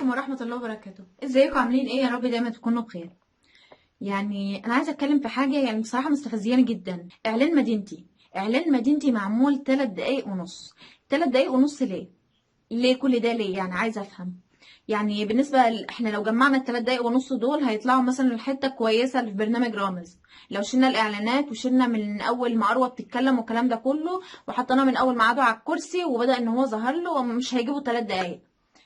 عليكم ورحمة الله وبركاته. ازيكم عاملين ايه؟ يا رب دايما تكونوا بخير. يعني انا عايزه اتكلم في حاجه يعني بصراحه مستفزياني جدا. اعلان مدينتي معمول 3 دقايق ونص. 3 دقايق ونص ليه؟ ليه كل ده ليه؟ يعني عايزه افهم. يعني بالنسبه احنا لو جمعنا الثلاث دقايق ونص دول هيطلعوا مثلا الحته كويسه اللي في برنامج رامز. لو شلنا الاعلانات وشلنا من اول ما اروى بتتكلم والكلام ده كله وحطيناه من اول ما قعدوا على الكرسي وبدا ان هو ظهر له، مش هيجيبوا 3 دقايق.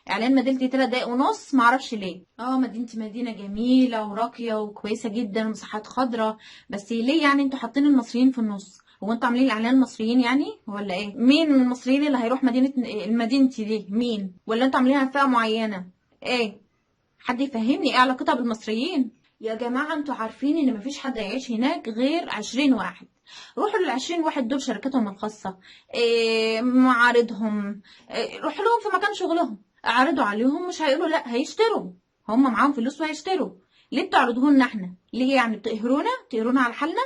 اعلان مدينتي 3 دقايق ونص، معرفش ليه. مدينتي مدينه جميله وراقيه وكويسه جدا ومساحات خضراء، بس ليه يعني انتوا حاطين المصريين في النص؟ هو انتوا عاملين الاعلان مصريين يعني ولا ايه؟ مين من المصريين اللي هيروح مدينتي دي؟ مين؟ ولا انتوا عاملينها فئه معينه؟ ايه؟ حد يفهمني ايه علاقتها بالمصريين؟ يا جماعه انتوا عارفين ان مفيش حد هيعيش هناك غير 20 واحد. روحوا لل20 واحد دول شركتهم الخاصه، معارضهم، روحوا لهم في مكان شغلهم، اعرضوا عليهم، مش هيقولوا لا، هيشتروا. هم معاهم فلوس وهيشتروا. ليه بتعرضوه لنا احنا؟ ليه يعني بتقهرونا على حالنا؟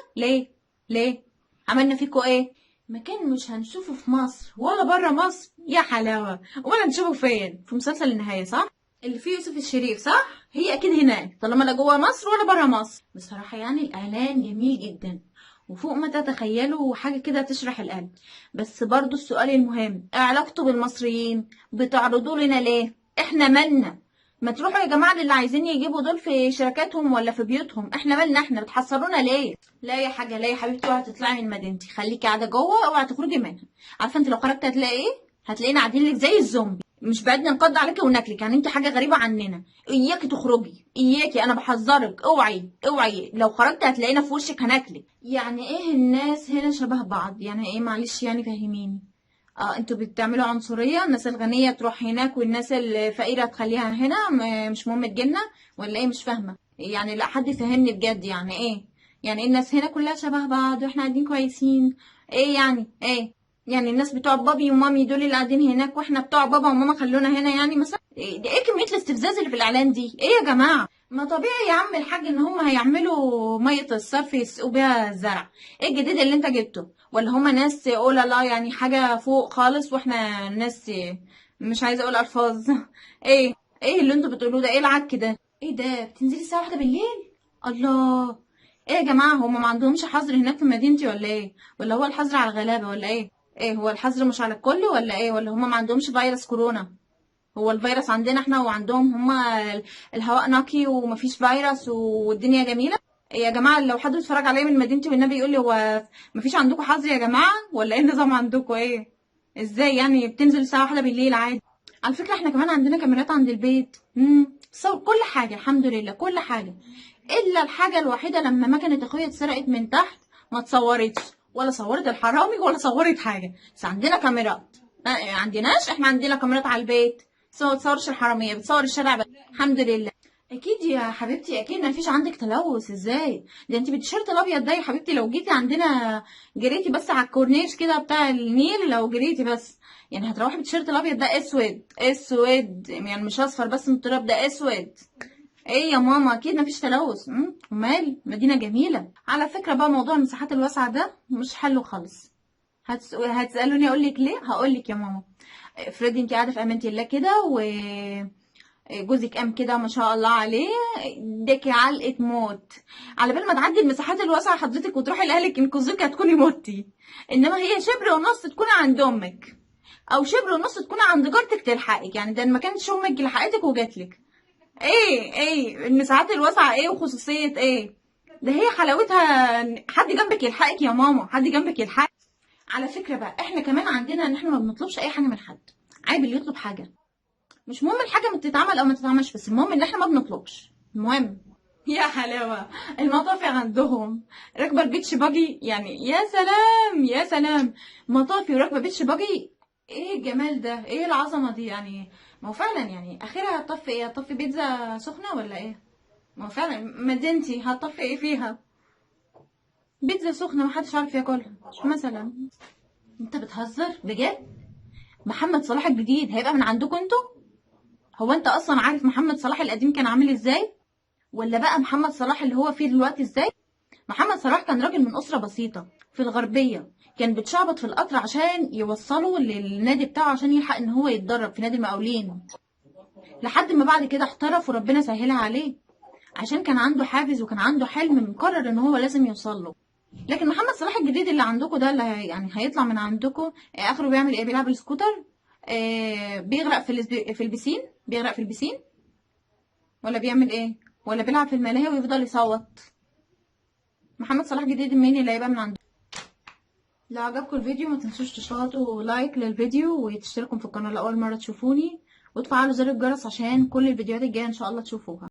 ليه عملنا فيكوا ايه؟ مكان مش هنشوفه في مصر ولا بره مصر يا حلاوه. ولا نشوفه فين؟ في مسلسل النهايه صح؟ اللي فيه يوسف الشريف صح؟ هي اكيد هناك طالما لا جوه مصر ولا بره مصر. بصراحه يعني الاعلان جميل جدا وفوق ما تتخيلوا، حاجه كده تشرح القلب. بس برضو السؤال المهم، ايه علاقته بالمصريين؟ بتعرضوا لنا ليه؟ احنا مالنا؟ ما تروحوا يا جماعه للي عايزين يجيبوا دول في شركاتهم ولا في بيوتهم، احنا مالنا؟ احنا بتحصرونا ليه؟ لا يا حاجه، لا يا حبيبتي، اوعي تطلعي من مدينتي، خليكي قاعده جوه، اوعي تخرجي منها. عارفه انت لو خرجتي هتلاقي ايه؟ هتلاقينا قاعدين لك زي الزومبي، مش بعدنا نقض عليكي وناكلك. يعني انت حاجه غريبه عننا. اياكي تخرجي، اياكي، انا بحذرك، اوعي لو خرجتي هتلاقينا في وشك هناكلك. يعني ايه الناس هنا شبه بعض؟ يعني ايه؟ معلش يعني فهميني. انتوا بتعملوا عنصريه؟ الناس الغنيه تروح هناك والناس الفقيره تخليها هنا، مش مهم تجيلنا ولا ايه؟ مش فاهمه يعني. لا حد يفهمني بجد، يعني ايه؟ يعني ايه الناس هنا كلها شبه بعض واحنا قاعدين كويسين؟ ايه يعني ايه؟ يعني الناس بتوع بابي ومامي دول اللي قاعدين هناك واحنا بتوع بابا وماما خلونا هنا يعني مثلا؟ ايه كمية الاستفزاز اللي في الاعلان دي؟ ايه يا جماعة؟ ما طبيعي يا عم الحاج ان هم هيعملوا مية الصرف يسقوا بيها الزرع. ايه الجديد اللي انت جبته؟ ولا هم ناس اولا لا يعني حاجة فوق خالص واحنا ناس مش عايزة اقول الفاظ. ايه؟ ايه اللي انتوا بتقولوه ده؟ ايه العك ده؟ ايه ده؟ بتنزلي الساعة 1 بالليل؟ الله. ايه يا جماعة، هم ما عندهمش حظر هناك في مدينتي ولا ايه؟ ولا هو الحظر على الغلابة ولا ايه؟ ايه هو الحظر مش على الكل ولا ايه؟ ولا هم ما عندهمش فيروس كورونا؟ هو الفيروس عندنا احنا وعندهم هما الهواء نقي ومفيش فيروس والدنيا جميلة؟ إيه يا جماعة، لو حد اتفرج عليا من مدينتي والنبي يقول لي هو مفيش عندكم حظر يا جماعة ولا ايه النظام عندكم؟ ايه؟ ازاي يعني بتنزل الساعة 1 بالليل عادي؟ على فكرة احنا كمان عندنا كاميرات عند البيت، تصور كل حاجة الحمد لله، كل حاجة. الا الحاجة الوحيدة لما مكنة اخويا اتسرقت من تحت ما اتصورتش، ولا صورت الحرامي ولا صورت حاجة، بس عندنا كاميرات. عندناش، احنا عندنا كاميرات على البيت. تصورش الحرامية، بتصور الشارع بس الحمد لله. اكيد يا حبيبتي، اكيد ما فيش عندك تلوث. ازاي ده؟ انت بالتيشيرت الابيض ده يا حبيبتي لو جيتي عندنا جريتي بس على الكورنيش كده بتاع النيل، لو جريتي بس يعني هتروحي بالتيشيرت الابيض ده اسود يعني مش اصفر بس من التراب، ده اسود. ايه يا ماما، اكيد مفيش تلوث. امال مدينه جميله. على فكره بقى موضوع المساحات الواسعه ده مش حلو خالص. هتسالوني اقول لك ليه؟ هقول لك يا ماما. افرضي انت قاعده في امان الله كده وجوزك قام كده ما شاء الله عليه اداكي علقه موت، على بال ما تعدي المساحات الواسعه حضرتك وتروحي لاهلك ينقذوك هتكوني متي. انما هي شبر ونص تكوني عند امك، او شبر ونص تكوني عند جارتك تلحقك. يعني ده ما كانتش امك لحقتك وجاتلك. ايه المساحات الواسعه ايه وخصوصيه ايه؟ ده هي حلاوتها حد جنبك يلحقك يا ماما، حد جنبك يلحقك. على فكره بقى احنا كمان عندنا ان احنا ما بنطلبش اي حاجه من حد. عيب اللي يطلب حاجه. مش مهم الحاجه تتعمل او ما تتعملش، بس المهم ان احنا ما بنطلبش. المهم يا حلاوه المطافي عندهم راكبه البيتش باجي، يعني يا سلام يا سلام. مطافي وراكبه بيتش باجي، ايه الجمال ده؟ ايه العظمه دي يعني؟ ما هو فعلا يعني اخرها هتطفي ايه؟ هتطفي بيتزا سخنه ولا ايه؟ ما هو فعلا مدينتي هتطفي ايه فيها؟ بيتزا سخنه محدش عارف ياكلها مثلا. انت بتهزر بجد؟ محمد صلاح الجديد هيبقى من عندكم انتوا؟ هو انت اصلا عارف محمد صلاح القديم كان عامل ازاي؟ ولا بقى محمد صلاح اللي هو فيه دلوقتي ازاي؟ محمد صلاح كان راجل من اسره بسيطه في الغربيه، كان بتشعبط في القطر عشان يوصله للنادي بتاعه عشان يلحق ان هو يتدرب في نادي المقاولين. لحد ما بعد كده احترف وربنا سهلها عليه، عشان كان عنده حافز وكان عنده حلم مقرر ان هو لازم يوصل له. لكن محمد صلاح الجديد اللي عندكم ده، اللي يعني هيطلع من عندكم، اخره بيعمل ايه؟ بيلعب السكوتر، بيغرق في البسين، بيغرق في البسين، ولا بيعمل ايه؟ ولا بيلعب في الملاهي ويفضل يصوت؟ محمد صلاح الجديد مين اللي هيبقى من عنده؟ لو عجبكم الفيديو ما تنسوش تضغطوا لايك للفيديو وتشتركوا في القناة لأول مرة تشوفوني، وتفعلوا زر الجرس عشان كل الفيديوهات الجاية ان شاء الله تشوفوها.